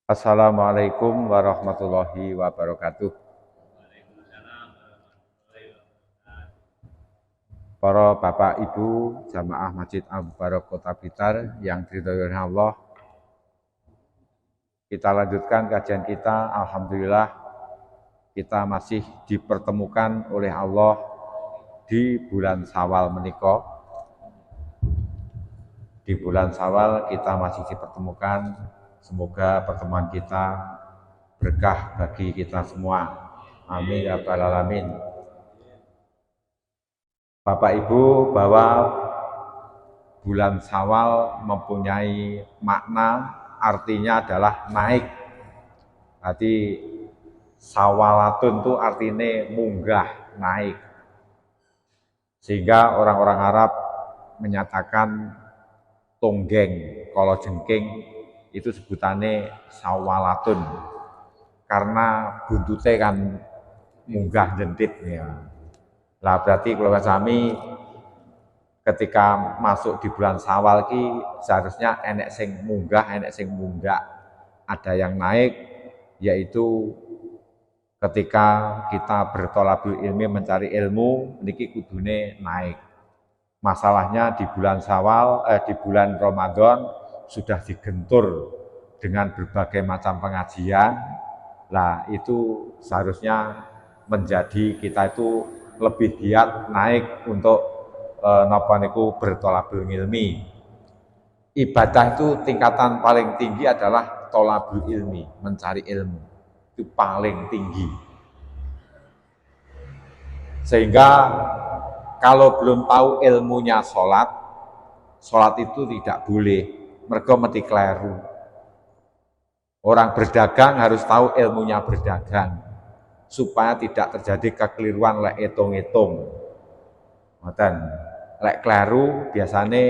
Assalamualaikum warahmatullahi wabarakatuh. Para Bapak Ibu Jamaah Masjid Al-Mubarak Kota Blitar yang diridhoi oleh Allah, kita lanjutkan kajian kita. Alhamdulillah kita masih dipertemukan oleh Allah di bulan Syawal menika. Di bulan Syawal kita masih dipertemukan. Semoga pertemuan kita berkah bagi kita semua. Amin ya rabbal alamin. Bapak Ibu, bahwa bulan Syawal mempunyai makna, artinya adalah naik. Berarti Syawalatun itu artinya munggah, naik. Sehingga orang-orang Arab menyatakan tonggeng, kalau jengking itu sebutannya Syawalatun. Karena buntutnya kan munggah jentit ya. Lah berarti keluarga kami ketika masuk di bulan Syawal ki seharusnya enek sing munggah, enek sing munggah. Ada yang naik, yaitu ketika kita bertolabul ilmi mencari ilmu, niki kudune naik. Masalahnya di bulan Syawal, di bulan Ramadan sudah digentur dengan berbagai macam pengajian. Lah itu seharusnya menjadi kita itu lebih giat naik untuk napa niku bertolabul ilmi. Ibadah itu tingkatan paling tinggi adalah tolabul ilmi, mencari ilmu. Itu paling tinggi. Sehingga kalau belum tahu ilmunya sholat itu tidak boleh, mergo mesti kleru. Orang berdagang harus tahu ilmunya berdagang, supaya tidak terjadi kekeliruan lek hitung-hitung. Ngoten. Lek kleru biasanya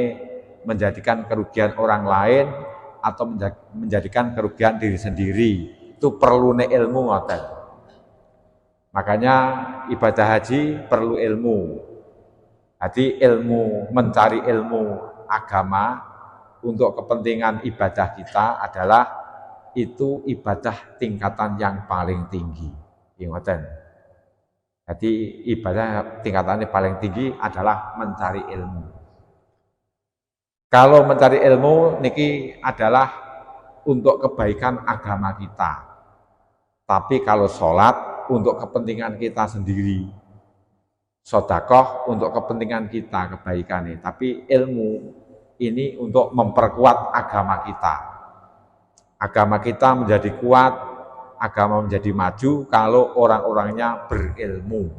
menjadikan kerugian orang lain atau menjadikan kerugian diri sendiri. Itu perlu ilmu ngoten. Makanya ibadah haji perlu ilmu. Jadi ilmu, mencari ilmu agama untuk kepentingan ibadah kita adalah itu ibadah tingkatan yang paling tinggi. Jadi ibadah tingkatannya paling tinggi adalah mencari ilmu. Kalau mencari ilmu niki adalah untuk kebaikan agama kita. Tapi kalau sholat untuk kepentingan kita sendiri, sedekah untuk kepentingan kita kebaikannya. Tapi ilmu ini untuk memperkuat agama kita. Agama kita menjadi kuat, agama menjadi maju kalau orang-orangnya berilmu.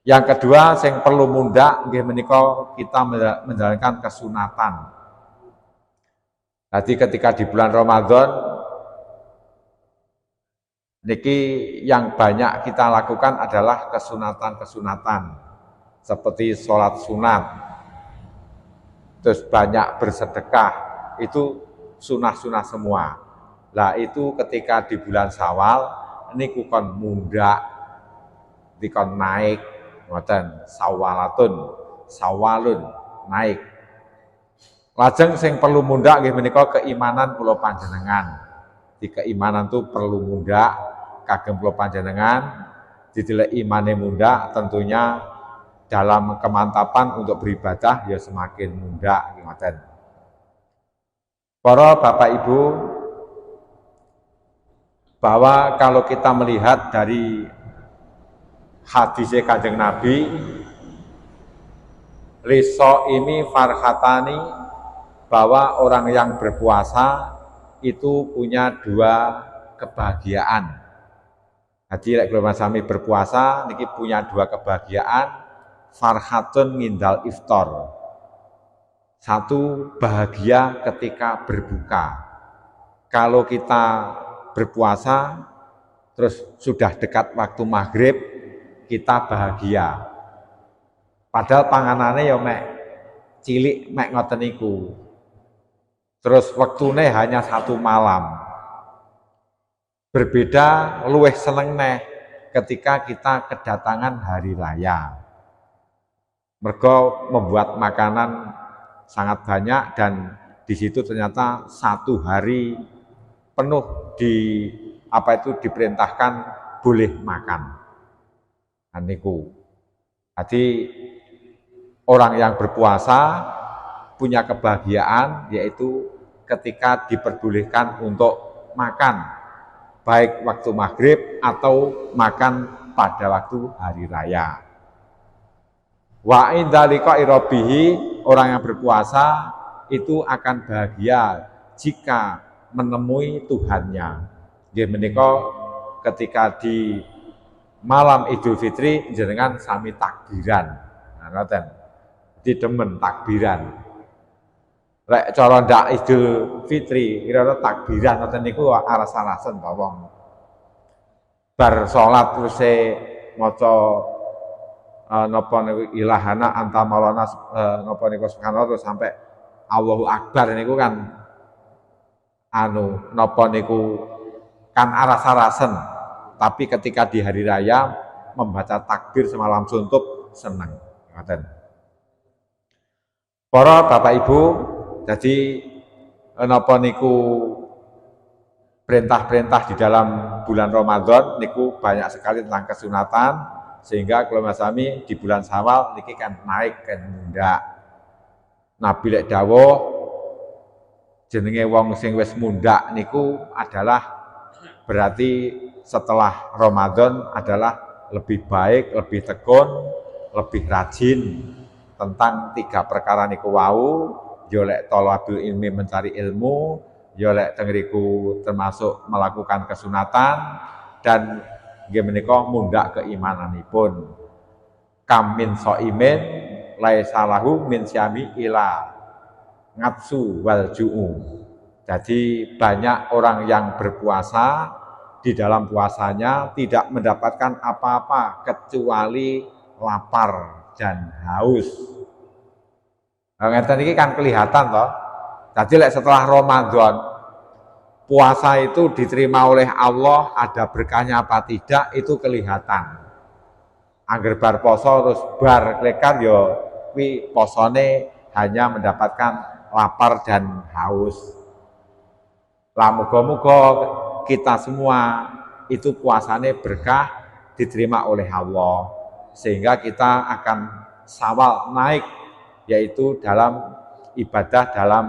Yang kedua, yang perlu munda nggih menika kita menjalankan kesunatan. Jadi ketika di bulan Ramadan niki yang banyak kita lakukan adalah kesunatan-kesunatan seperti sholat sunat, terus banyak bersedekah, itu sunah-sunah semua. Lah itu ketika di bulan Syawal niku kon mundak, dikon naik, ngoten Syawalatun, Syawalun naik. Lajeng sing perlu mundak nggih menika keimanan kula panjenengan. Di keimanan itu perlu mundak kagem kula panjenengan, didelek imane mundak tentunya dalam kemantapan untuk beribadah ya semakin mundak ngoten. Para Bapak Ibu, bahwa kalau kita melihat dari hadis Kanjeng Nabi, liso ini farhatani, bahwa orang yang berpuasa itu punya dua kebahagiaan. Jadi kalau sami berpuasa niki punya dua kebahagiaan, farhatun mindal iftar. Satu, bahagia ketika berbuka. Kalau kita berpuasa terus sudah dekat waktu maghrib, kita bahagia. Padahal panganane ya mek cilik mek ngoten niku. Terus waktune hanya satu malam. Berbeda luweh seneng neh ketika kita kedatangan hari raya. Mergo membuat makanan sangat banyak dan di situ ternyata satu hari penuh diperintahkan boleh makan. Niku. Jadi orang yang berpuasa punya kebahagiaan yaitu ketika diperbolehkan untuk makan, baik waktu maghrib atau makan pada waktu hari raya. Wa inda liqa'i rabbihi, orang yang berpuasa itu akan bahagia jika menemui Tuhannya. Nggih menika ketika di malam Idul Fitri jenengan sami takbiran. Nah, ngoten. Didemen takbiran. Lek cara ndak Idul Fitri, kira-kira takbiran ngoten niku aras-arasen to wong. Bar salat terus maca napa niku ilahana anta maulana napa niku subhanallah terus sampai Allahu Akbar niku kan napa niku kan aras-arasen. Tapi ketika di hari raya membaca takbir semalam suntuk seneng. Ngoten. Para Bapak Ibu, jadi napa niku perintah-perintah di dalam bulan Ramadan niku banyak sekali tentang kesunatan, sehingga kalau Mas Sami di bulan Syawal niki kan naik kan mundak. Nabi lek dawuh jenenge wong sing wis mundak niku adalah berarti setelah Ramadan adalah lebih baik, lebih tekun, lebih rajin tentang 3 perkara niku wau, ya lek thalabul ilmi mencari ilmu, ya lek tengriku termasuk melakukan kesunatan dan nggih menika mundak keimananipun. Kam min shaimin laisa lahu min syami ila ngatsu wal ju'u. Jadi banyak orang yang berpuasa di dalam puasanya tidak mendapatkan apa-apa kecuali lapar dan haus. Ngeten iki kan kelihatan toh. Jadi setelah Ramadan puasa itu diterima oleh Allah, ada berkahnya apa tidak itu kelihatan. Angger bar poso terus bar klekan yo kuwi posone hanya mendapatkan lapar dan haus. Lah muga-muga kita semua itu puasanya berkah diterima oleh Allah sehingga kita akan sawal naik yaitu dalam ibadah, dalam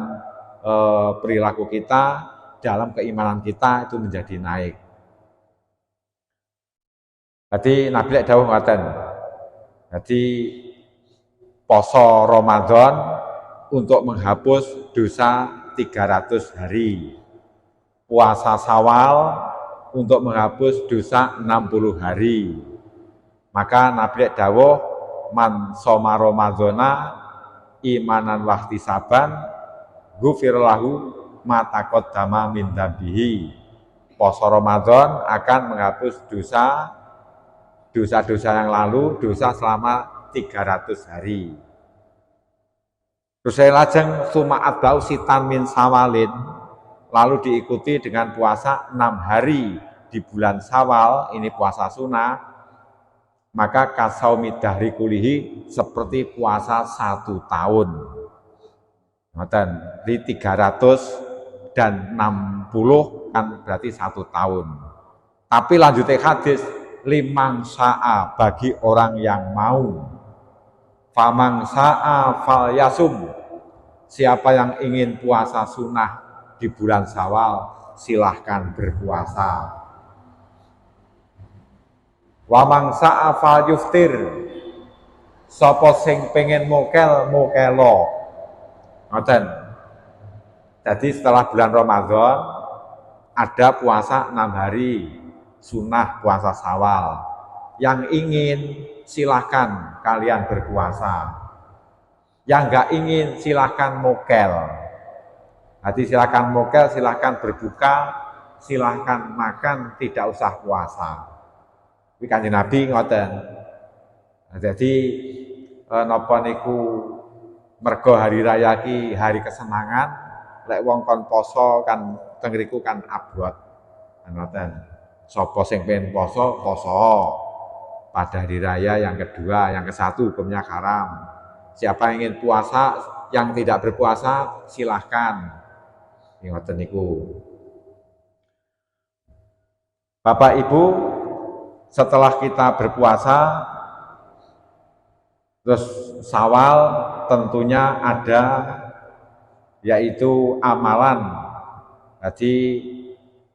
perilaku kita, dalam keimanan kita itu menjadi naik. Jadi Nabi lek dawuh ngoten. Jadi poso Ramadan untuk menghapus dosa 300 hari. Puasa Syawal untuk menghapus dosa 60 hari. Maka Nabi dawuh man shoma Ramadhana imanan wahtisaban ghufir lahu ma taqaddama min dzambihi. Puasa Ramadan akan menghapus dosa-dosa yang lalu, dosa selama 300 hari. Terus saya lajeng sumaat bau sitan min sawalin, lalu diikuti dengan puasa 6 hari di bulan Syawal, ini puasa sunnah, maka kasaumi dahri kulihi seperti puasa 1 tahun. Ngoten, di 300 dan 60 kan berarti 1 tahun. Tapi lanjutnya hadis, limang sa'a bagi orang yang mau. Famang sa'a fal yasum, siapa yang ingin puasa sunnah di bulan Syawal silahkan berpuasa. Wa mang sa'a fal yuftir, sapa sing pengen mokel mokelo. Ngoten. Jadi setelah bulan Ramadan ada puasa 6 hari sunnah puasa Syawal. Yang ingin silahkan kalian berpuasa. Yang enggak ingin silahkan mokel. Jadi silahkan mokel, silahkan berbuka, silahkan makan, tidak usah puasa. Ini Kanjeng Nabi ngoten. Jadi napa niku mergo hari raya ki hari kesenangan, lek wong kon poso kan tengriku kan abot. Ngoten. Sapa sing pengen poso, poso. Pada hari raya yang kedua, yang ke-1 hukumnya haram. Siapa yang ingin puasa, yang tidak berpuasa silahkan. Ngoten niku. Bapak Ibu, setelah kita berpuasa, terus Syawal tentunya ada yaitu amalan. Jadi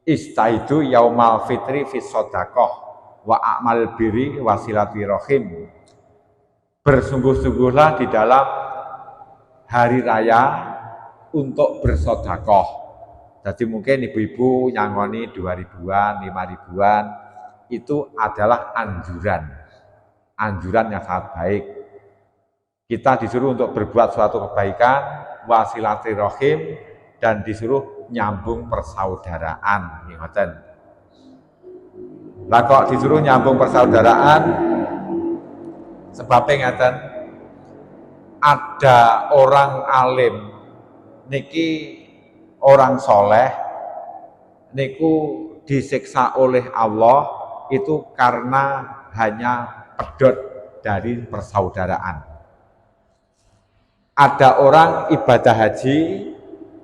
istaidu yaumal fitri fis shadaqah wa a'mal birri wasilati rahim. Bersungguh-sungguhlah di dalam hari raya untuk bersedekah. Jadi mungkin ibu-ibu nyangoni 2.000-an, 5.000-an, itu adalah anjuran yang sangat baik. Kita disuruh untuk berbuat suatu kebaikan, wasilaturahim, dan disuruh nyambung persaudaraan. Lah kok disuruh nyambung persaudaraan, sebabnya ngeten, ada orang alim niki orang soleh niku disiksa oleh Allah itu karena hanya pedot dari persaudaraan. Ada orang ibadah haji,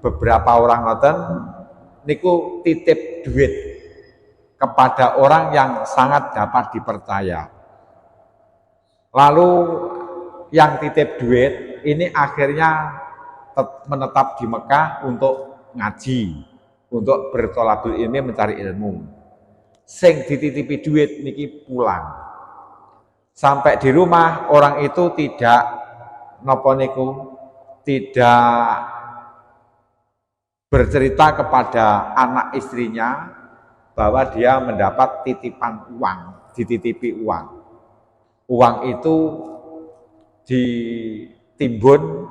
beberapa orang ngoten niku titip duit kepada orang yang sangat dapat dipercaya. Lalu yang titip duit ini akhirnya menetap di Mekah untuk ngaji, untuk bertolabul ilmi, mencari ilmu. Sing dititipi duit niki pulang. Sampai di rumah orang itu tidak napa niku, tidak bercerita kepada anak istrinya bahwa dia mendapat titipan uang, dititipi uang. Uang itu ditimbun,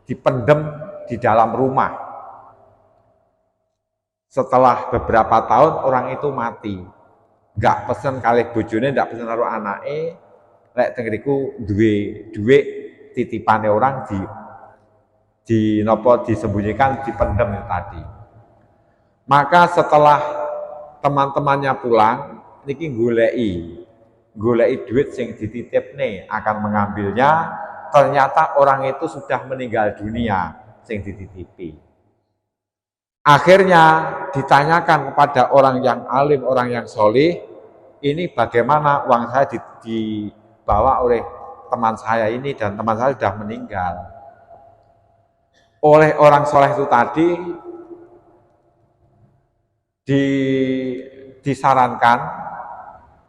dipendem di dalam rumah. Setelah beberapa tahun orang itu mati. Enggak pesen kalih bojone, enggak pesen karo anake, lek teng ngriku duwe dhuwit titipane orang di nopo disembunyikan, dipendem tadi. Maka setelah teman-temannya pulang, niki goleki duit sing dititipne akan mengambilnya, ternyata orang itu sudah meninggal dunia sing dititipi. Akhirnya ditanyakan kepada orang yang alim, orang yang solih, ini bagaimana uang saya dibawa oleh teman saya ini dan teman saya sudah meninggal. Oleh orang soleh itu tadi disarankan,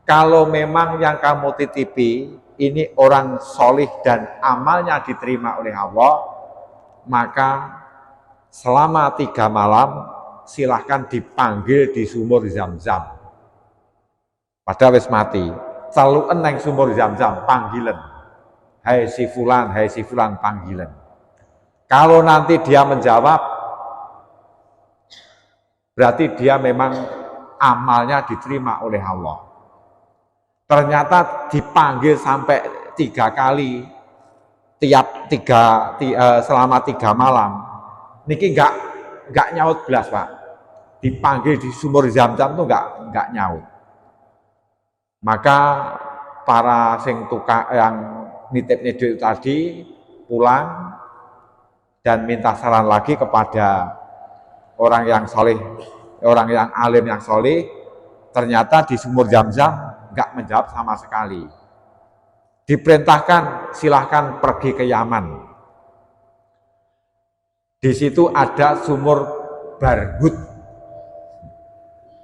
kalau memang yang kamu titipi ini orang solih dan amalnya diterima oleh Allah, maka selama 3 malam silahkan dipanggil di sumur Zam-Zam. Padahal wis mati, celuen nang sumur Zam-Zam, panggilan. Hai si fulan panggilan. Kalau nanti dia menjawab, berarti dia memang amalnya diterima oleh Allah. Ternyata dipanggil sampai 3 kali, selama 3 malam. Niki enggak nyaut belas, Pak. Dipanggil di sumur Zam-Zam tuh enggak nyaut. Maka para sing tukang yang nitip duit tadi pulang dan minta saran lagi kepada orang yang soleh, orang yang alim yang soleh. Ternyata di sumur Zam-Zam enggak menjawab sama sekali. Diperintahkan silahkan pergi ke Yaman. Di situ ada sumur Barhut.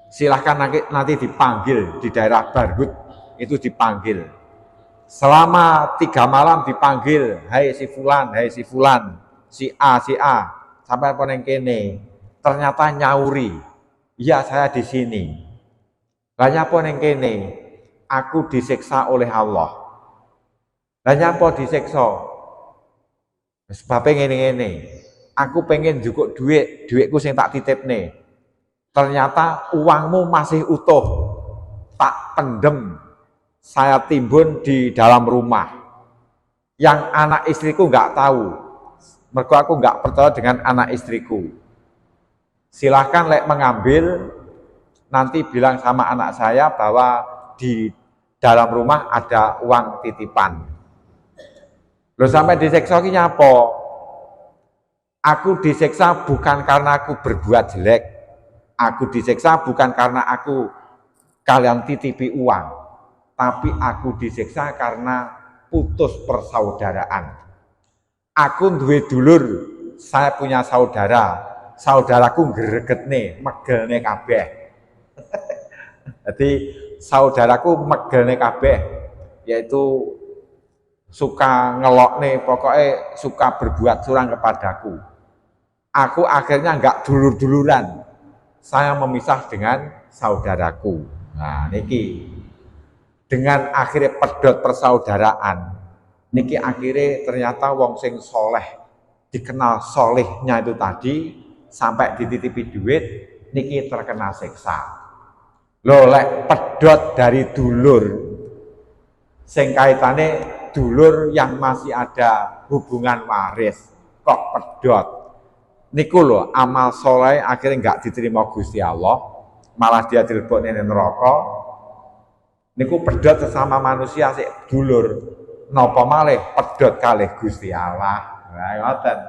Silahkan nanti dipanggil di daerah Barhut, itu dipanggil. Selama 3 malam dipanggil, hai si fulan, si A, sampai poneng kene. Ternyata nyauri, iya saya di sini. Lah nyapa ning kene? Aku disiksa oleh Allah. Lah nyapa disiksa? Sebabe ngene-ngene. Aku pengen jukuk duitku sing tak titipne. Ternyata uangmu masih utuh. Tak pendem. Saya timbun di dalam rumah. Yang anak istriku enggak tahu. Mergo aku enggak percaya dengan anak istriku. Silahkan lek mengambil, nanti bilang sama anak saya bahwa di dalam rumah ada uang titipan. Loh sampai disiksa ki nyapa? Aku disiksa bukan karena aku berbuat jelek. Aku disiksa bukan karena aku kalian titipi uang, tapi aku disiksa karena putus persaudaraan. Aku duwe dulur, saya punya saudara, saudaraku gregetne, megelne kabeh. Jadi saudaraku megelne kabeh, yaitu suka ngelokne, pokoknya suka berbuat curang kepadaku. Aku akhirnya enggak dulur-duluran, saya memisah dengan saudaraku. Nah, niki dengan akhirnya pedot persaudaraan, niki akhirnya ternyata wong sing soleh, dikenal solehnya itu tadi, sampai dititipi duit, niki terkena siksa. Lho lek pedot dari dulur, sing kaitane dulur yang masih ada hubungan waris, kok pedot. Niku lho amal soleh akhirnya enggak diterima Gusti Allah, malah dia dilebokne neraka. Niku pedot sesama manusia sik dulur, napa malih pedot kalih Gusti Allah. Nah, ngoten.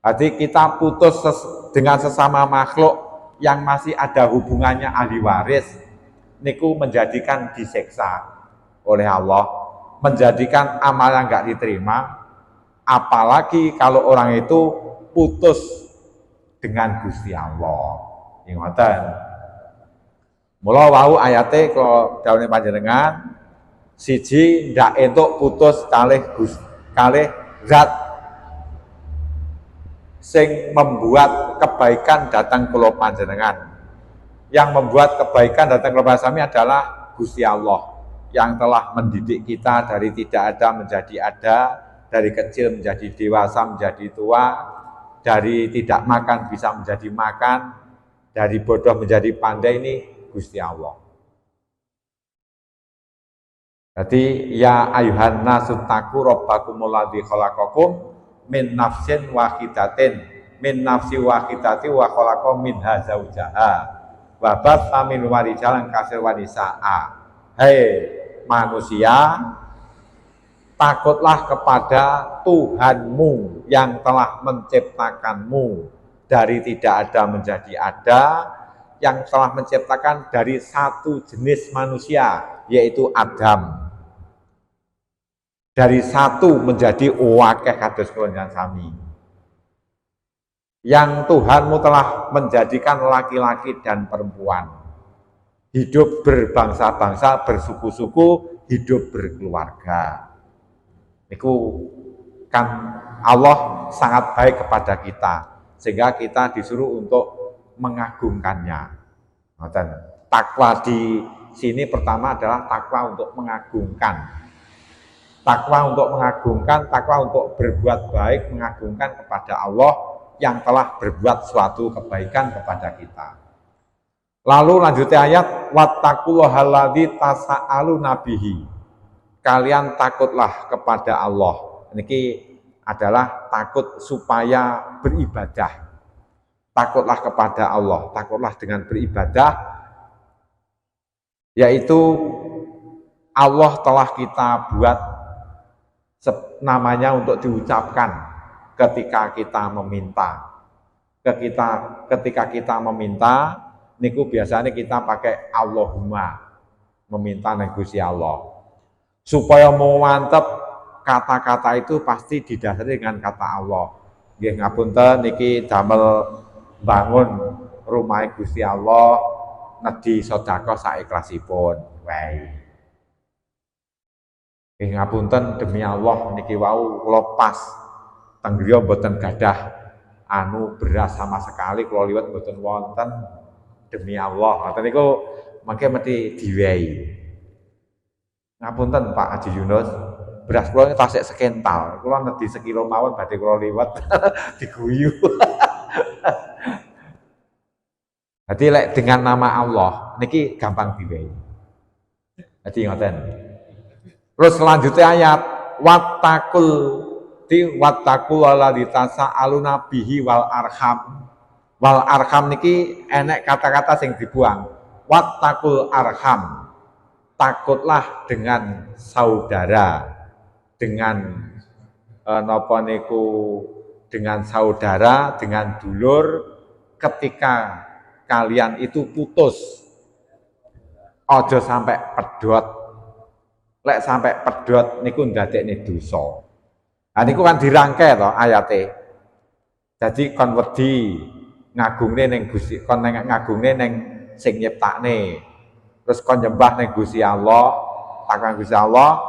Jadi kita putus dengan sesama makhluk yang masih ada hubungannya ahli waris, niku menjadikan disiksa oleh Allah, menjadikan amal yang enggak diterima. Apalagi kalau orang itu putus dengan Gusti Allah. Ngoten. Mula wau ayate kalau dawuhe panjenengan siji ndak entuk putus kalih zat sing membuat kebaikan datang kula panjenengan. Yang membuat kebaikan datang kepada kami adalah Gusti Allah yang telah mendidik kita dari tidak ada menjadi ada, dari kecil menjadi dewasa menjadi tua, dari tidak makan bisa menjadi makan, dari bodoh menjadi pandai, ini Gusti Allah. Jadi ya ayuhan nasu taku rabbakumul ladzi khalaqakum min nafsin wahidatin min nafsi wahidati wa khalaqa minha zaujaha wa batha min warijalan kasir wanisaa. Hei manusia, takutlah kepada Tuhanmu yang telah menciptakanmu dari tidak ada menjadi ada, yang telah menciptakan dari satu jenis manusia, yaitu Adam. Dari satu menjadi wakeh kados kelenjan sami. Yang Tuhanmu telah menjadikan laki-laki dan perempuan, hidup berbangsa-bangsa, bersuku-suku, hidup berkeluarga. Itu kan Allah sangat baik kepada kita, sehingga kita disuruh untuk mengagungkannya. Takwa di sini pertama adalah takwa untuk mengagungkan. Takwa untuk mengagungkan, takwa untuk berbuat baik, mengagungkan kepada Allah yang telah berbuat suatu kebaikan kepada kita. Lalu lanjutnya ayat, wattaqullaha alladzi tasaaluna bihi. Kalian takutlah kepada Allah. Ini adalah takut supaya beribadah. Takutlah kepada Allah, takutlah dengan beribadah, yaitu Allah telah kita buat namanya untuk diucapkan ketika kita meminta. Ketika kita meminta, niku biasanya kita pakai Allahumma, meminta negusi Allah. Supaya mau mantep, kata-kata itu pasti didasari dengan kata Allah. Nggih ngapunten niki damel bangun rumah Gusti Allah, nedhi sedekah saikhlasipun wae. Ngapunten demi Allah niki wau kula pas teng griya mboten gadah beras sama sekali, kula liwat mboten wonten, demi Allah. Ngoten niku mangke mesti diwehi. Ngapunten Pak Haji Yunus, beras kula tasik sekental, kula nedhi sekilo mawon badhe kula liwat diguyu. Jadi lek dengan nama Allah niki gampang diwehi. Jadi ngoten. Terus selanjutnya ayat wattaqul alladzi tasaaluna bihi wal arham. Wal arham niki enek kata-kata sing dibuang. Wattaqul arham. Takutlah dengan saudara. Dengan napa niku, dengan saudara, dengan dulur ketika kalian itu putus. Ojo sampai pedot. Lek sampai pedot niku ndadekne dosa. Nah niku kan dirangkai to ayate. Jadi kon wedi ngagungne ning Gusti, kon ngagungne ning sing nyiptakne. Terus kon nyembah ning Gusti Allah, takwa Gusti Allah,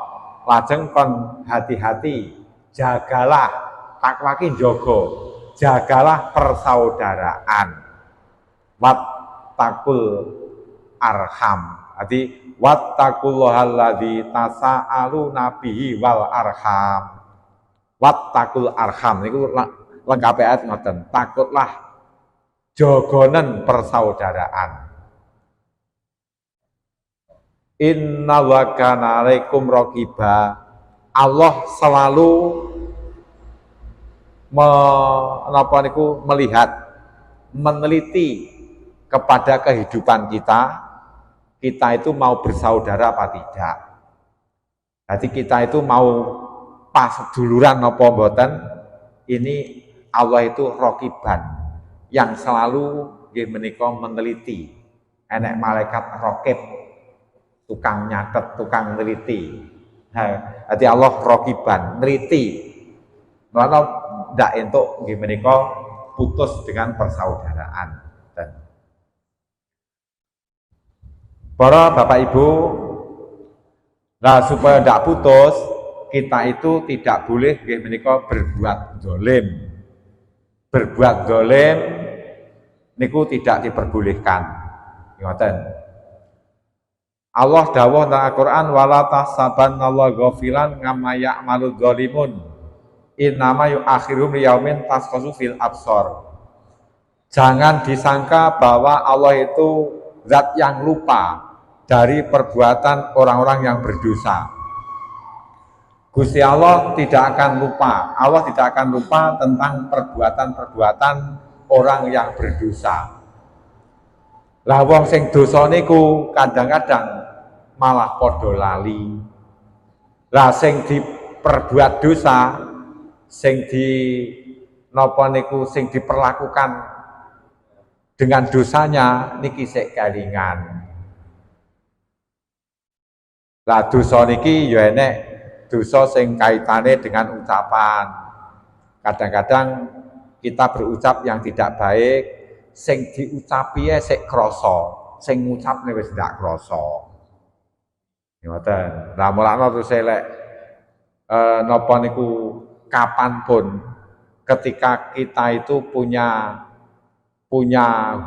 lajeng kon hati-hati, jagalah takwa ki njaga, jagalah persaudaraan. Wattaqul arham. Jadi wattaqullahal tasaaluna bihi wal arham. Wattaqul arham niku lengkap ayat ngoten. Takutlah jogonen persaudaraan. Inna wa kana alaikum raqiba. Allah selalu melihat, meneliti kepada kehidupan kita itu mau bersaudara apa tidak. Jadi kita itu mau pas duluran apa mboten, ini Allah itu raqiban yang selalu nggih menika meneliti. Enek malaikat raqib, tukang nyatet, tukang neliti. Jadi Allah raqiban, neliti. Maka ndak entuk nggih menika putus dengan persaudaraan. Para Bapak Ibu, nah supaya ndak putus, kita itu tidak boleh nggih menika berbuat zalim. Berbuat zalim niku tidak diperbolehkan. Ngoten. Allah dawuh nang Al-Qur'an wala tahsabanallahu ghafilan ngamma ya'malu dzalimun. Innama yu'akhiruhum liyaumin tasqasu fil absar. Jangan disangka bahwa Allah itu zat yang lupa dari perbuatan orang-orang yang berdosa. Gusti Allah tidak akan lupa. Allah tidak akan lupa tentang perbuatan-perbuatan orang yang berdosa. Lah wong sing dosa niku kadang-kadang malah padha lali. Lah sing diperbuat dosa, sing sing diperlakukan dengan dosanya niki sik kelingan. Lah dosa niki ya enek dosa sing kaitane dengan ucapan. Kadang-kadang kita berucap yang tidak baik, sing diucapi sik krasa, sing ngucapne wis ndak krasa. Ngoten. Lah mulane terus elek napa niku kapanpun ketika kita itu punya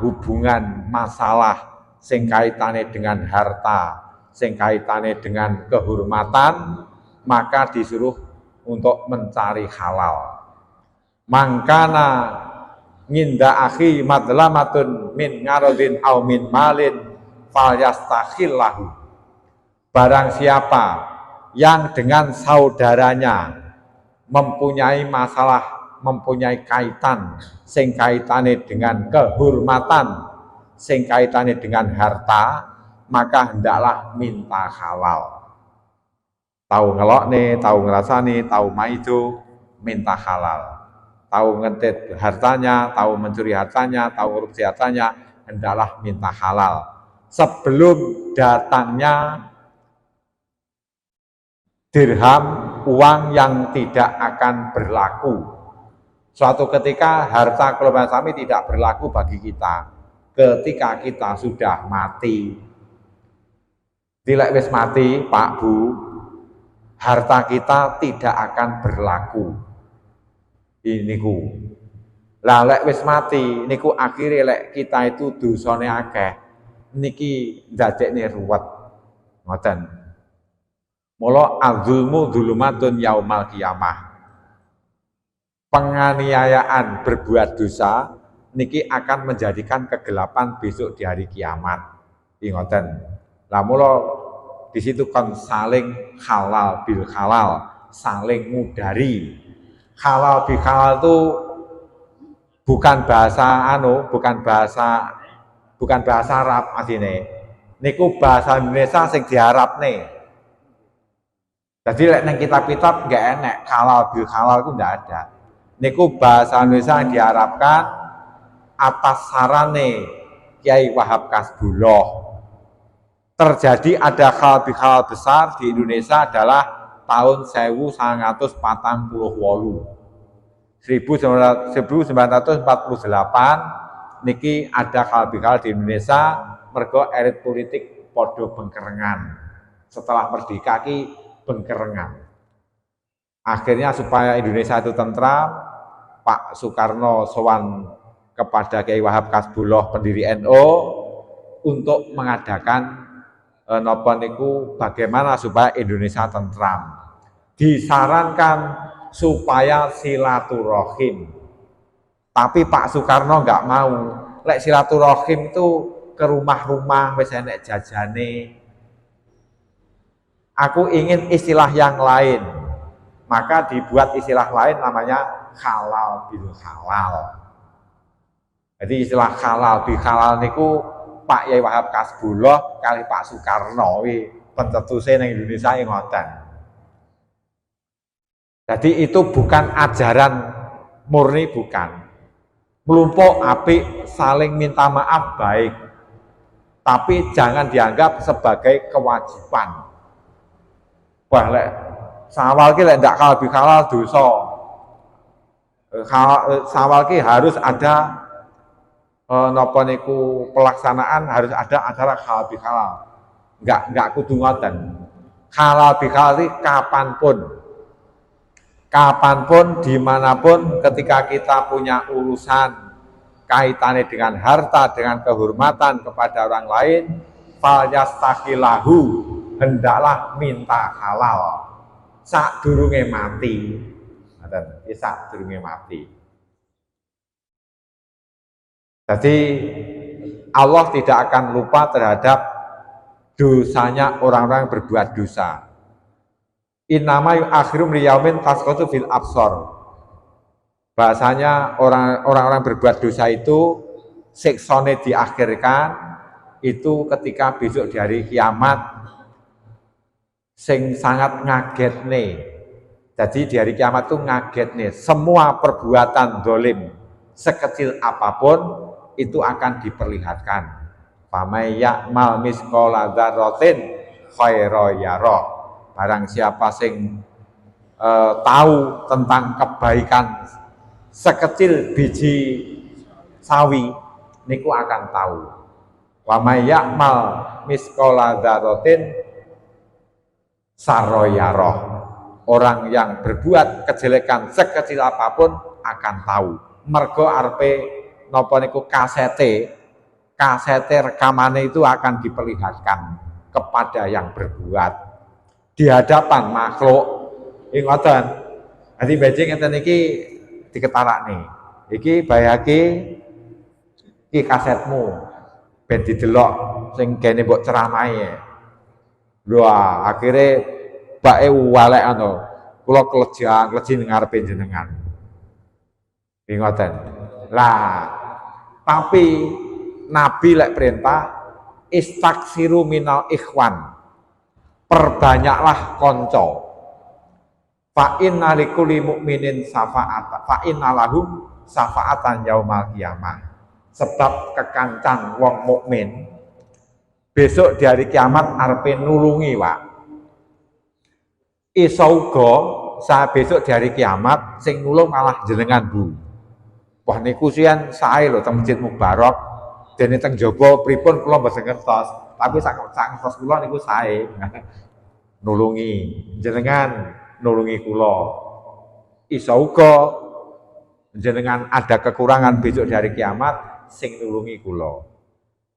hubungan masalah sing kaitane dengan harta, sing kaitane dengan kehormatan, maka disuruh untuk mencari halal. Mangkana nginda akhi madlamatun min ngaradin aw min malin falyastakhillahu. Barang siapa yang dengan saudaranya mempunyai masalah, mempunyai kaitan sing kaitane dengan kehormatan, sing kaitane dengan harta, maka hendaklah minta halal. Tahu ngelokne, tahu ngerasani, tahu maido, minta halal. Tahu ngentit hartanya, tahu mencuri hartanya, tahu korupsi hartanya, hendaklah minta halal. Sebelum datangnya dirham, uang yang tidak akan berlaku. Suatu ketika harta keluarga kami tidak berlaku bagi kita. Ketika kita sudah mati. Dilek wis mati, Pak Bu, harta kita tidak akan berlaku. Niku. Lah lek wis mati niku akhire lek kita itu dosane akeh. Niki ndadekne ruwet. Ngoten. Mula azulmu dzulumatun yaumal qiyamah. Penganiayaan berbuat dosa niki akan menjadikan kegelapan besok di hari kiamat. Ngoten. Lah mula di situ kan saling halal bil halal, saling ngudari. Halal bil halal itu bukan bahasa bukan bahasa Arab asline. Niku bahasa Indonesia sing diharapne. Jadi lek nang kitab-kitab enggak enek halal bil halal itu enggak ada. Niku bahasa Indonesia yang diharapkan atas sarane Kiai Wahab Kasbullah. Terjadi ada hal besar di Indonesia adalah tahun 1948 niki ada hal di Indonesia mergo elit politik podo bengkerengan. Setelah merdeka ki bengkerengan. Akhirnya supaya Indonesia itu tentram, Pak Soekarno sowan kepada Kiai Wahab Kasbullah pendiri NU untuk mengadakan napa niku bagaimana supaya Indonesia tentram. Disarankan supaya silaturahim. Tapi Pak Soekarno nggak mau. Lek silaturahim itu ke rumah-rumah wis enek jajane. Aku ingin istilah yang lain. Maka dibuat istilah lain namanya halal bil halal. Jadi istilah halal bil halal niku Pak Yai Wahab Kasbullah kali Pak Soekarno pencetusnya di Indonesia yang ngoten. Jadi itu bukan ajaran murni, bukan. Melumpuk apik saling minta maaf baik, tapi jangan dianggap sebagai kewajiban. Wah, lek sawal ki lek ndak kalbi halal dosa. Sawal ki harus ada napa niku pelaksanaan, harus ada acara halal bihalal. Enggak kudu ngoten. Halal bihalal kapanpun, dimanapun, ketika kita punya urusan kaitannya dengan harta, dengan kehormatan kepada orang lain, fal yastahilahu, hendaklah minta halal. Sak durunge mati. Ngoten, sak durunge mati. Jadi Allah tidak akan lupa terhadap dosanya orang-orang yang berbuat dosa. Innama yu'akhirum liyaumin tasqatu fil absor. Bahasanya orang-orang berbuat dosa itu siksane diakhirkan itu ketika besok di hari kiamat sing sangat ngagetne. Jadi di hari kiamat itu ngagetne, semua perbuatan dolim sekecil apapun itu akan diperlihatkan. Famay ya'mal misqala dzarratin khairan yara. Barang siapa sing tahu tentang kebaikan sekecil biji sawi niku akan tahu. Famay ya'mal misqala dzarratin sarra yara. Orang yang berbuat kejelekan sekecil apapun akan tahu. Mergo arepe napa niku kasete rekamane itu akan diperlihatkan kepada yang berbuat di hadapan makhluk. Ngoten. Dadi bajing ngeten iki diketarakne. Iki bayake iki kasetmu ben didelok sing kene mbok ceramahe. Wah, akhire bake walek anu. Kula kleji ngarepe jenengan. Ngoten. Lah, tapi Nabi lek perintah istaksiru minal ikhwan. Perbanyaklah konco. Fa inna likulli mu'minin safa'atan. Fa inna lahum safa'atan yaumal qiyamah. Sebab kekancan wong mukmin besok di hari kiamat arepe nulungi, Pak. Iso uga sa besok di hari kiamat sing nulung malah jenengan, Bu. Wah niku sian sae lho teng Masjid Mubarak. Dene teng jaba pripun kula mboten ngertos, tapi sak ngertos kula niku sae. Nulungi jenengan, nulungi kula. Iso uga jenengan ada kekurangan besok di hari kiamat sing nulungi kula.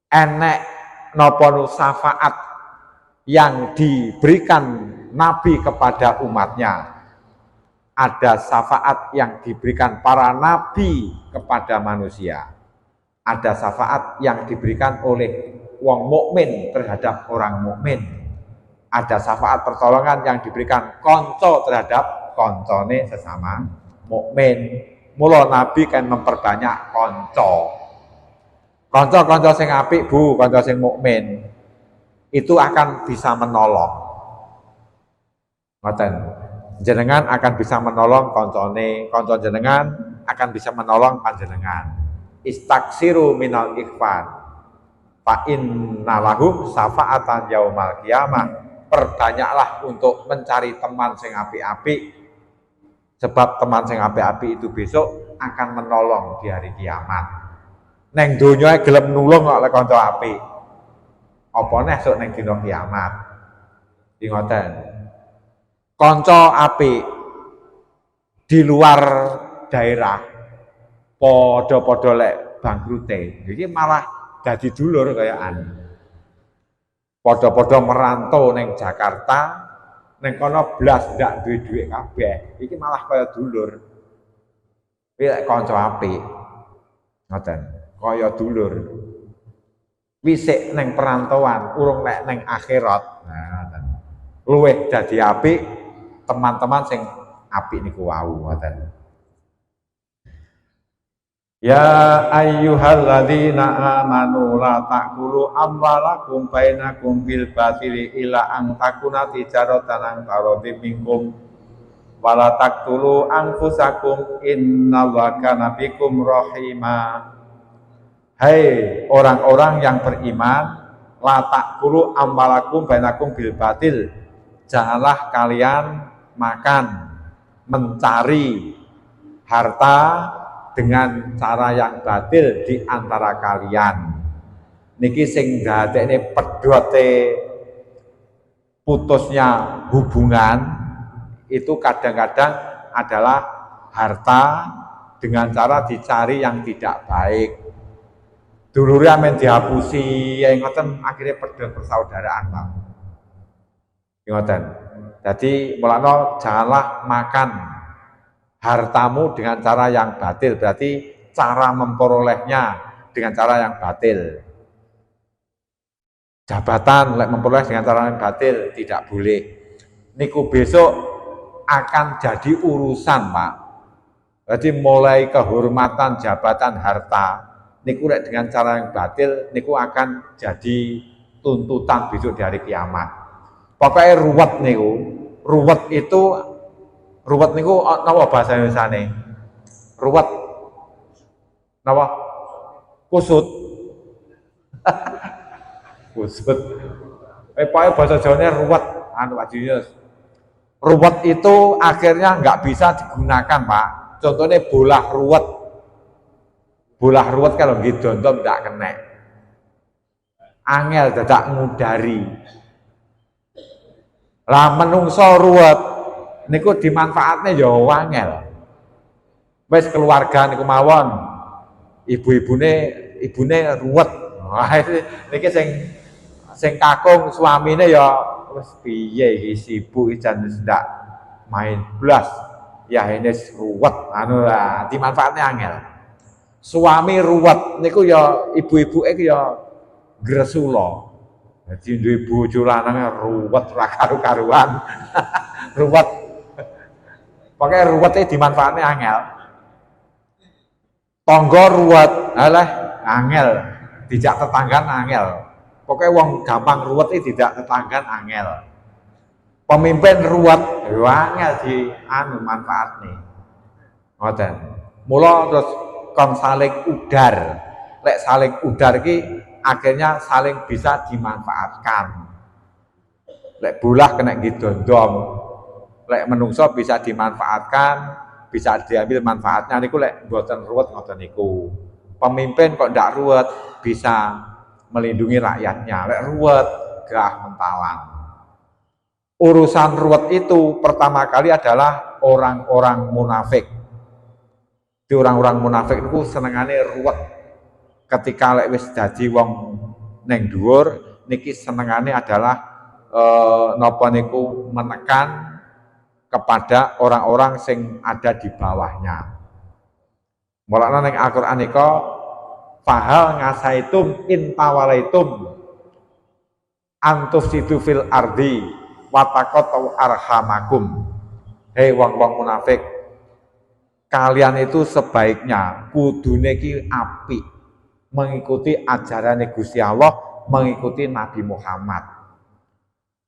Enek napa syafaat yang diberikan Nabi kepada umatnya. Ada syafaat yang diberikan para nabi kepada manusia. Ada syafaat yang diberikan oleh wong mukmin terhadap orang mukmin. Ada syafaat pertolongan yang diberikan konco terhadap koncone sesama mukmin. Mula Nabi kan memperbanyak konco. Konco-konco sing apik, Bu, konco sing mukmin itu akan bisa menolong. Ngoten. Jenengan akan bisa menolong koncone, konco jenengan akan bisa menolong panjenengan. Istaksiru minal ikhwan. fa inna lahum syafa'atan yaumal qiyamah. Perbanyaklah untuk mencari teman sing apik-apik, sebab teman sing apik-apik itu besok akan menolong di hari kiamat. Neng donya gelem nulung kok lek kanca apik. Apa neh sok neng dina kiamat. Iki ngoten. Kanca apik di luar daerah padha-padha lek bangkrute. Iki malah dadi dulur kayaan. Padha-padha merantau ning Jakarta, ning kono blas ndak duwe dhuwit kabeh. Iki malah kaya dulur. Kuwi lek kanca apik. Ngoten, kaya dulur. Wisik ning perantauan, urung lek ning akhirat. Nah, ngoten. Luwih dadi apik teman-teman sing apik niku wau ngoten. Ya ayyuhalladzina amanu la ta'kulu amwalakum bainakum bil batili illa an takuna tijaratan an taradhim minkum wala taqtulu anfusakum innallaha kana bikum rahima. Hai orang-orang yang beriman, la ta'kulu amwalakum bainakum bil batil. Janganlah kalian makan, mencari harta dengan cara yang batil di antara kalian. Niki sing dadekne pedote putusnya hubungan itu kadang-kadang adalah harta dengan cara dicari yang tidak baik. Dulure amen dihapusi, ya ngoten akhirnya pedot persaudaraan, Pak. Ngoten. Jadi mulane janganlah makan hartamu dengan cara yang batil, berarti cara memperolehnya dengan cara yang batil. Jabatan lek memperoleh dengan cara yang batil tidak boleh. Niku besok akan jadi urusan, Pak. Jadi mulai kehormatan, jabatan, harta, niku lek dengan cara yang batil, niku akan jadi tuntutan besok di hari kiamat. Pokoknya ruwet niku, ruwet niku napa bahasa Indonesiane? Ruwet. Napa? Kusut. Kusut. Pokoke bahasa Jawane ruwet, anu Pak Junius. Ruwet itu akhirnya nggak bisa digunakan, Pak. Contohnya bolah ruwet. Bolah ruwet kalau ngidontom ndak kena. Angel dadak ngudari. Lah menungso ruwet niku dimanfaatnya ya wangel. Wis keluarga niku mawon. Ibune ruwet. Wah niki sing kakung suamine ya wis piye iki sibuk jan ndak main blas. Ya ini ruwet anu lah dimanfaatnya angel. Suami ruwet niku ya ibu-ibuke ya gresula. Dadi duwe bojo lanang ruwet ra karu-karuan. Ruwet. Pakai ruwetnya dimanfaatnya angel. Tonggo ruwet, alah angel. Dijak tetanggan angel. Pokoknya wong gampang ruwet tidak tetanggan angel. Pemimpin ruwet, angel di anu manfaatnya. Ngoten. Mula terus kon saling udar. Lek saling udar ki akhirnya saling bisa dimanfaatkan. Lek bolah kena gidondom. Lek menungso bisa dimanfaatkan, bisa diambil manfaatnya niku lek mboten ruwet ngoten niku. Pemimpin kok ndak ruwet bisa melindungi rakyatnya. Lek ruwet gerah mentalan. Urusan ruwet itu pertama kali adalah orang-orang munafik. Di orang-orang munafik niku senengane ruwet. Ketika lek wis dadi wong neng dhuwur niki senengane adalah napa niku menekan kepada orang-orang sing ada di bawahnya. Mulane ning Al-Qur'an nika fahal ngasaitum in tawalaitum antufsidu fil ardi wa taqatu arhamakum. Hei wong-wong munafik, kalian itu sebaiknya kudune ki apik, mengikuti ajaran Gusti Allah, mengikuti Nabi Muhammad.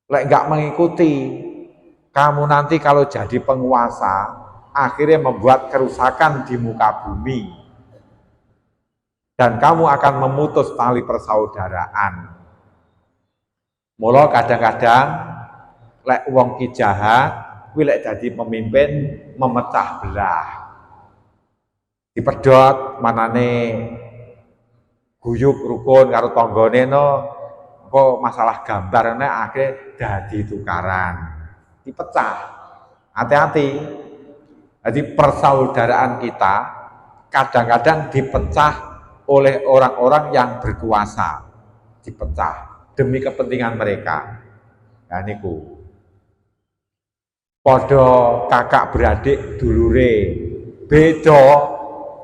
Lek enggak mengikuti, kamu nanti kalau jadi penguasa, akhirnya membuat kerusakan di muka bumi. dan kamu akan memutus tali persaudaraan. Mula kadang-kadang lek wong ki jahat kuwi lek dadi pemimpin memecah belah. Dipedhot manane guyub rukun karo tanggane no kok masalah gambar akhirnya dadi tukaran. Dipecah. Hati-hati. Jadi persaudaraan kita kadang-kadang dipecah oleh orang-orang yang berkuasa. Dipecah demi kepentingan mereka. Ya niku. Podo kakak beradik dulure beda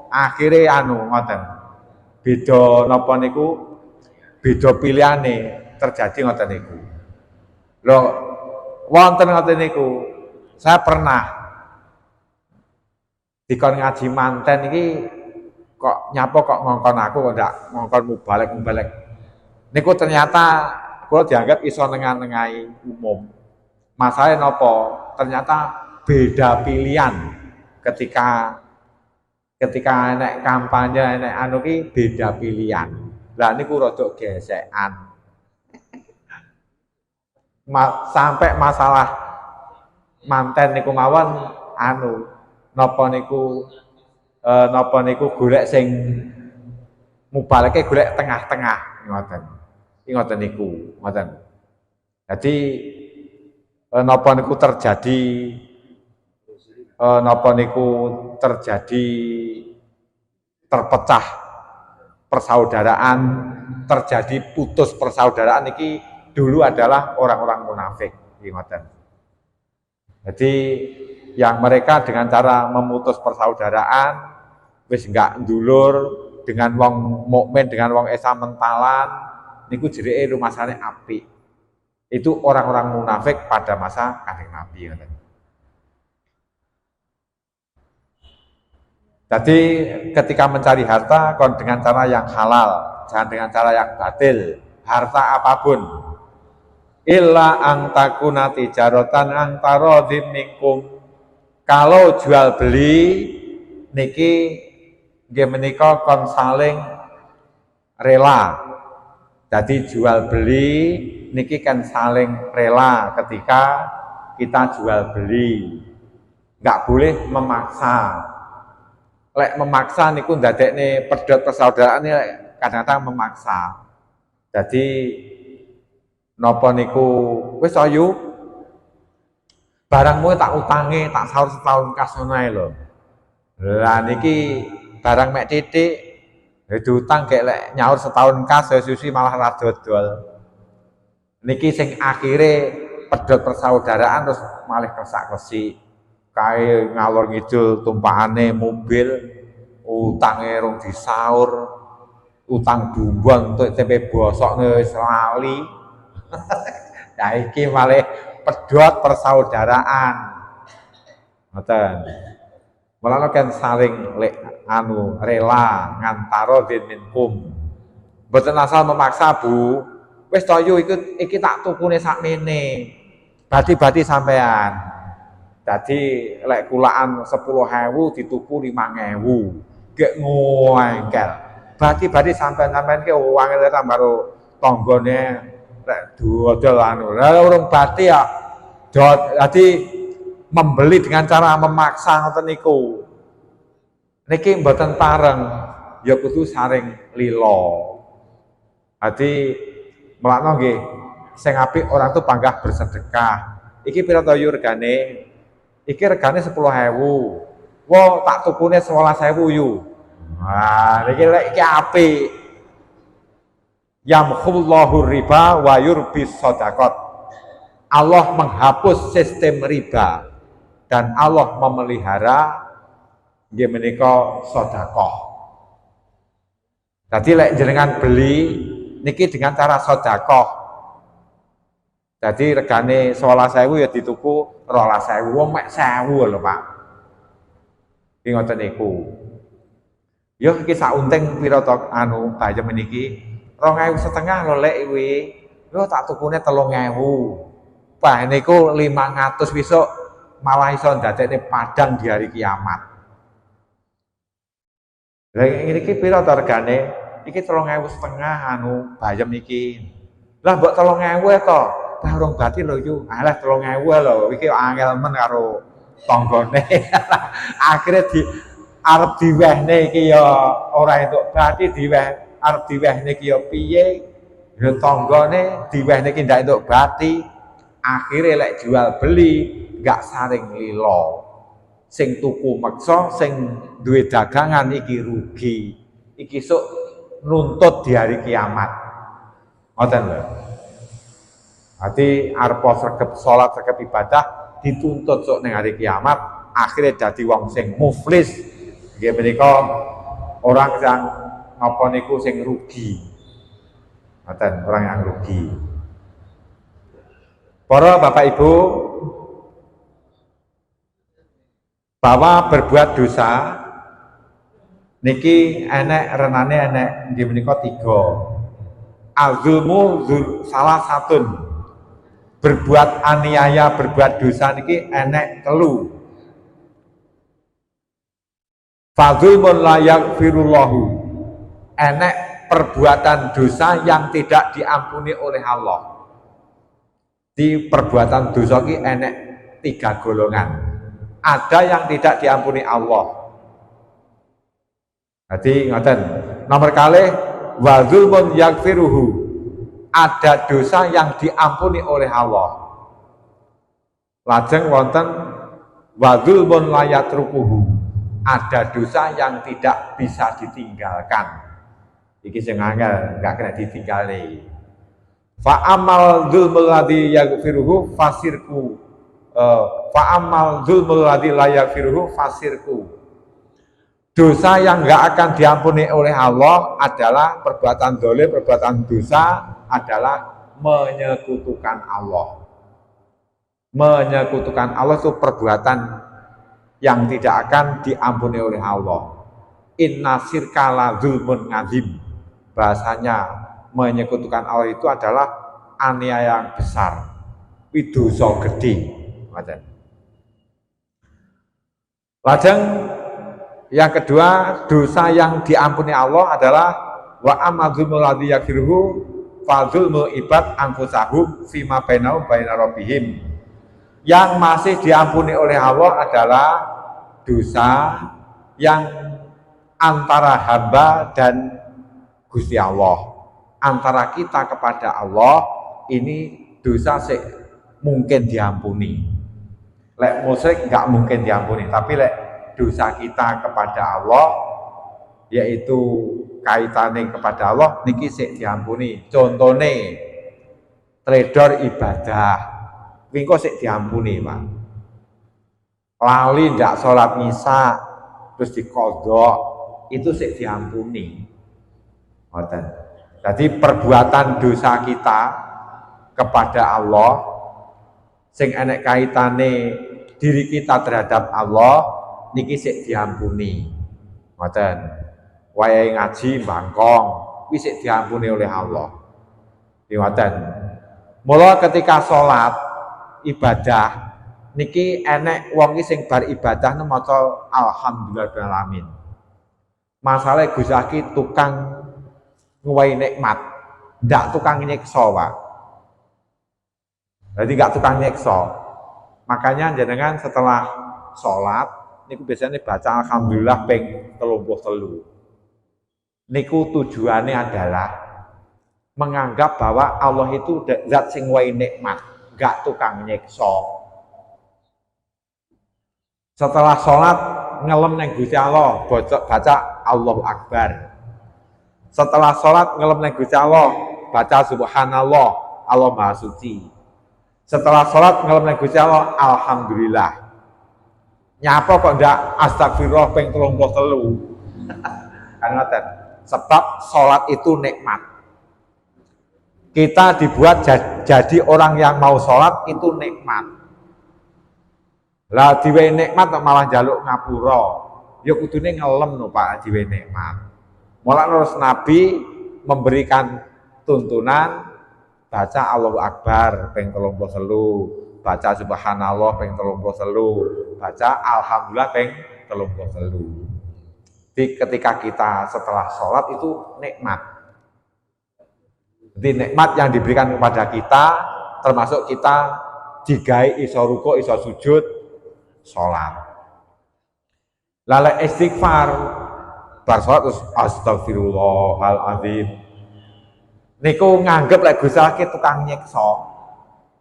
akhirnya ngoten. Beda napa niku? Beda pilihane terjadi ngoten niku. Lho wonten ngoten niku. Saya pernah dikon ngaji manten iki kok nyapa kok ngongkon aku kok ndak ngongkon mubalek. Niku ternyata kula dianggap iso nengah-nengahi umum. Masalahnya nopo? Ternyata beda pilihan ketika enek kampanye enek anu ki beda pilihan. Lah niku rada gesekan. Sampai masalah manten niku mawon anu napa niku golek sing mubaleke golek tengah-tengah ngoten. Ngoten niku, ngoten. Jadi napa niku terjadi terpecah persaudaraan, terjadi putus persaudaraan niki dulu adalah orang-orang munafik, ngoten. Jadi yang mereka dengan cara memutus persaudaraan wis enggak ndulur dengan wong mukmin dengan wong Islam mentalan niku jerike rumasane apik. Itu orang-orang munafik pada masa Kanjeng Nabi. Jadi ketika mencari harta kon dengan cara yang halal, jangan dengan cara yang batil. Harta apapun. Illa antakuna tijaratan antarodhim minkum. Kalau jual beli niki nggih menika kon saling rela. Jadi jual beli niki kan saling rela ketika kita jual beli. Enggak boleh memaksa. Lek memaksa niku ndadekne pedhot persaudaraan kadang-kadang memaksa. Jadi napa niku wis ayu barangmu tak utangi tak sahur setahun kas ngono ae lho. Lah niki barang mek titik diutang gek lek nyaur setahun kas susi malah ra dodol. Niki sing akhire pedhot persaudaraan terus malih kersak-kersik. Kae ngalor ngidul tumpahane mobil, utange rong disaur, utang bumbon untuk tempe bosokne wis lali. Nah iki malih pedhot persaudaraan. Ngoten. Mulane kan saling rela ngantaro din minkum. Mboten asal memaksa, Bu. Wis to yu iki tak tukune sakmene. Badi-badi sampean. Jadi lek kulaan 10.000 dituku 5.000. Gek ngoengkel. Badi-badi sampean-sampean ki wangel ta karo tanggane lek dodol anu. Lah urung bati ya. Jadi membeli dengan cara memaksa ngoten niku. Niki mboten pareng, ya kudu saring lila. Jadi melakno nggih sing apik orang tuh panggah bersedekah. Iki pira to yu regane? Iki regane 10.000. Wo tak tukune 11.000 yu. Wah, iki apik. Yamhullahu riba wa yurbis shadaqat. Allah menghapus sistem riba dan Allah memelihara nggih menika sedekah. Jadi lek jenengan beli niki dengan cara sedekah. Jadi regane 11.000 ya dituku 12.000, wong mek 1.000 lho, Pak. Iki ngoten niku. Yo iki sak unting pira to anu bayem niki? 2.500 lho lek kuwi. Yo tak tukune 3.000. Bah niku 500 besok malah iso ndadekne padang di hari kiamat. Lah ngene iki pira to regane? Iki 3.500 anu bayam iki. Lah mbok 3.000 to. Lah urung bati lho yu. Alah 3.000 lho. Iki angel men karo tanggane. Akhire arep diwehne iki ya ora entuk bati arep diwehne iki ya piye? Ya tanggane diwehne iki ndak entuk bati. Akhire lek jual beli gak saring lilo. Sing tuku meksa, sing duwe dagangan iki rugi. Iki sok nuntut di hari kiamat. Ngoten lho. Ati arep sregep salat, sregep ibadah dituntut sok ning hari kiamat, akhirnya dadi wong sing muflis. Nggih menika orang yang napa niku sing rugi. Ngoten, orang yang rugi. Para Bapak Ibu, bahwa berbuat dosa niki renane enek nggih menika 3. Azulmu salah satun. Berbuat aniaya, berbuat dosa niki enek 3. Fadzulmun la yaghfirullahu. Enek perbuatan dosa yang tidak diampuni oleh Allah. Di perbuatan dosa ki enek 3 golongan. Ada yang tidak diampuni Allah. Jadi ngoten. Nomor kalih wa dzulmun yaghfiruhu. Ada dosa yang diampuni oleh Allah. Lajeng wonten wa dzulmun la yatrukuhu. Ada dosa yang tidak bisa ditinggalkan. Iki sing angel, enggak kena ditinggali. Fa amal dzulmul ladzi yaghfiruhu fasirku. Fa'amal dzulmul ladzi la yaghfiruhu fasirku. Dosa yang enggak akan diampuni oleh Allah adalah perbuatan dolim, perbuatan dosa adalah menyekutukan Allah. Menyekutukan Allah itu perbuatan yang tidak akan diampuni oleh Allah. Inna syirka la dzulmun ngadzim. Bahasanya menyekutukan Allah itu adalah aniaya yang besar. Itu dosa gede. Lajeng yang kedua, dosa yang diampuni Allah adalah wa amadzulmul ladzi yaghfiruhu fadzulmu ibad anfusahum fima bainahum baina rabbihim. Yang masih diampuni oleh Allah adalah dosa yang antara hamba dan Gusti Allah. Antara kita kepada Allah ini dosa mungkin diampuni. Lek musyrik enggak mungkin diampuni, tapi lek dosa kita kepada Allah yaitu kaitannya kepada Allah niki sik diampuni. Contone trader ibadah wingko sik diampuni, Pak. Lali ndak salat Isya terus dikodok itu sik diampuni. Ngoten. Jadi perbuatan dosa kita kepada Allah sing enek kaitane diri kita terhadap Allah niki sik diampuni. Ngoten. Wayahe ngaji bangkong kuwi sik diampuni oleh Allah. Ngoten. Mula ketika salat ibadah niki enek wong iki sing bar ibadah maca alhamdulillahirabbil alamin. Masalahe Gus Aki tukang nguwahi nikmat, ndak tukang nyiksa, Pak. Jadi nggak tukang nyiksa. Makanya jenengan setelah sholat niku biasanya baca alhamdulillah ping 33. Niku tujuannya adalah menganggap bahwa Allah itu zat sing wae nikmat, nggak tukang nyiksa. Setelah sholat ngelem neng Gusti Allah, baca Allahu Akbar. Setelah sholat ngelem neng Gusti Allah, baca Subhanallah, Allah Maha Suci. Setelah sholat ngelem neng Gusti Allah, alhamdulillah. Nyapa kok ndak astagfirullah ping 33. Kan ngoten. Sebab sholat itu nikmat. Kita dibuat jadi orang yang mau sholat itu nikmat. Lah diwe nikmat malah jaluk ngapura. Ya kudune ngelem no Pak diwe nikmat. Mula terus Nabi memberikan tuntunan baca Allahu Akbar ping 33, baca Subhanallah ping 33, baca Alhamdulillah ping 33. Jadi ketika kita setelah sholat itu nikmat. Jadi nikmat yang diberikan kepada kita, termasuk kita digai iso ruko, iso sujud, sholat. Lalu istighfar, bar sholat terus astagfirullahaladzim. Niku nganggep lek Gusti Allah tukang nyiksa.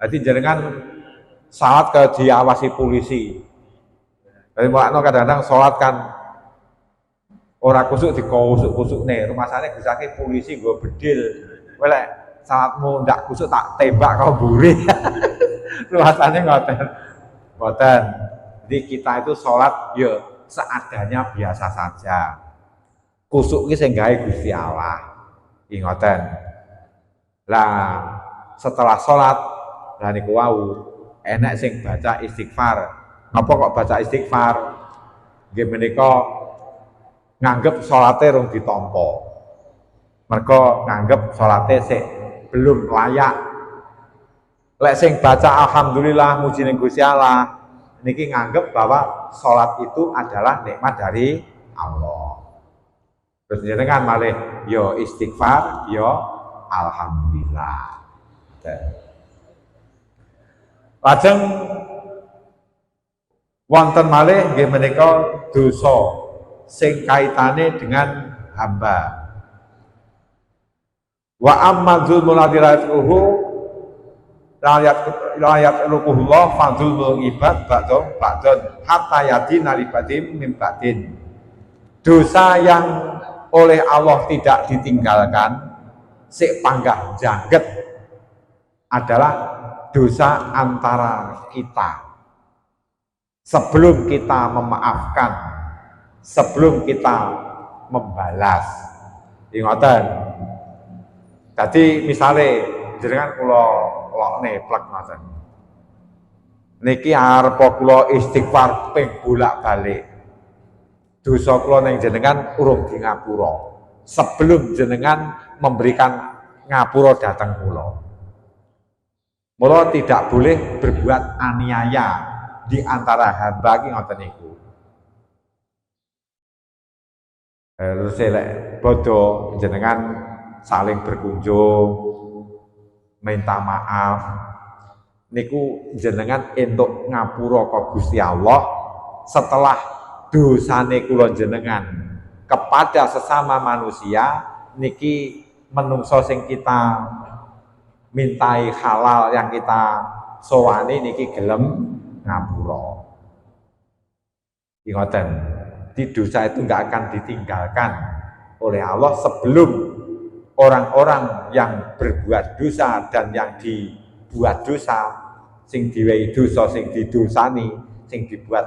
Jadi jenengan salat ke diawasi polisi. Jadi makno kadang-kadang sholat kan ora kusuk dikusuk-kusukne. Rumasane Gusti Allah polisi nggo bedil. Kowe lek salatmu ndak kusuk tak tembak kau mburi. Rumasane ngoten. Ngoten. Jadi kita itu sholat ya seadanya biasa saja. Kusuk ki sing gawe Gusti Allah. Iki ngoten. Lah setelah sholat lah niku wau enek sing baca istighfar. Apa kok baca istighfar? Nggih menika nganggep salate rung ditampa. Mergo nganggep salate sik belum layak. Lek sing baca alhamdulillah muji ning Gusti Allah niki nganggep bahwa salat itu adalah nikmat dari Allah. Terus jenengan malih yo istighfar, yo alhamdulillah. Lajeng wonten malih nggih menika dosa sing kaitane dengan hamba. Wa amma dzulmul ladzi la yaquluhu fadzulmul ibad ba'dun hatta yadina libadim min ba'din. Dosa yang oleh Allah tidak ditinggalkan sik panggah jangget adalah dosa antara kita. Sebelum kita memaafkan, sebelum kita membalas. Ingatkan. Jadi misalnya jenengan kula lokne plek ngoten. Niki arep kula istighfar ping bolak-balik. Dosa kula ning jenengan urung di ngapura. Sebelum jenengan memberikan ngapura datang kula. Mula tidak boleh berbuat aniaya di antara hamba ki ngoten niku. Terus lek bodho jenengan saling berkunjung, minta maaf. Niku jenengan entuk ngapura ka Gusti Allah setelah dosane kula jenengan kepada sesama manusia niki menungso sing kita mintai halal yang kita sowani niki gelem ngapura. Ingatkan, di dosa itu nggak akan ditinggalkan oleh Allah sebelum orang-orang yang berbuat dosa dan yang dibuat dosa, sing diwehi dosa, sing didosani, sing dibuat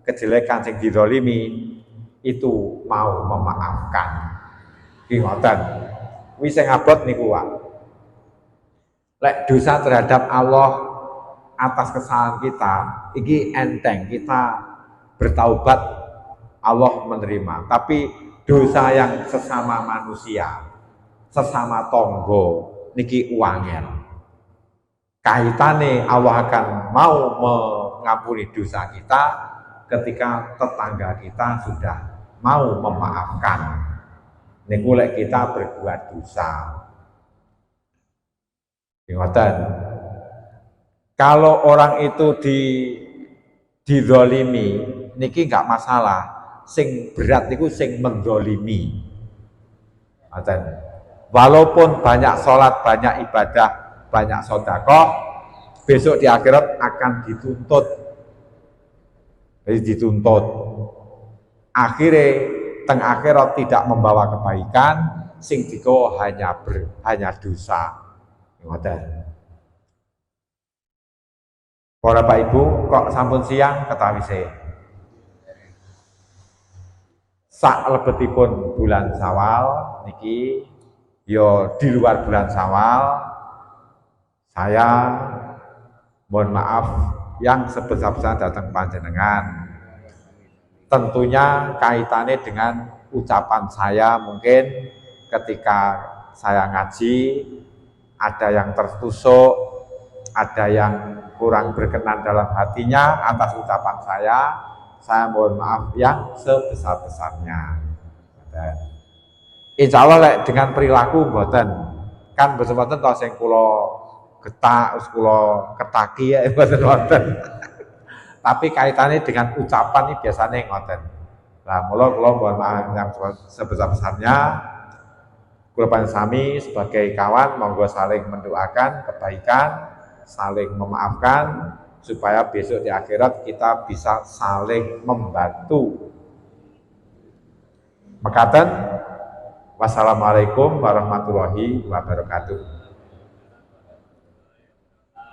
kejelekan, sing dizalimi itu mau memaafkan. Ingatkan, wis sing abot niku wae. Lek dosa terhadap Allah atas kesalahan kita, iki enteng, kita bertaubat, Allah menerima. Tapi dosa yang sesama manusia, sesama tonggo, niki uangnya. Kaitane Allah akan mau mengampuni dosa kita ketika tetangga kita sudah mau memaafkan. Niku lek kita berbuat dosa. Ingatkan, kalau orang itu dizalimi, niki nggak masalah. Sing berat niku sing menzalimi. Ingatkan, walaupun banyak sholat, banyak ibadah, banyak sedekah, besok di akhirat akan dituntut. Jadi dituntut. Akhirnya teng akhirat tidak membawa kebaikan, sing digawa hanya dosa. Ngoten. Para Bapak Ibu, kok sampun siang ketawi se. Sak lebetipun bulan Syawal niki yo di luar bulan Syawal saya mohon maaf yang sebesar-besar datang panjenengan. Tentunya kaitannya dengan ucapan saya mungkin ketika saya ngaji ada yang tertusuk, ada yang kurang berkenan dalam hatinya atas ucapan saya mohon maaf yang sebesar-besarnya. Nah, insya Allah lek dengan perilaku mboten. Kan mboten to sing kula getak, kula ketaki ya mboten wonten. Tapi kaitannya dengan ucapan ini biasanya ngoten. Nah, mula kula mohon maaf yang sebesar-besarnya. Kula sami sebagai kawan monggo saling mendoakan kebaikan, saling memaafkan supaya besok di akhirat kita bisa saling membantu. Mekaten, wassalamualaikum warahmatullahi wabarakatuh.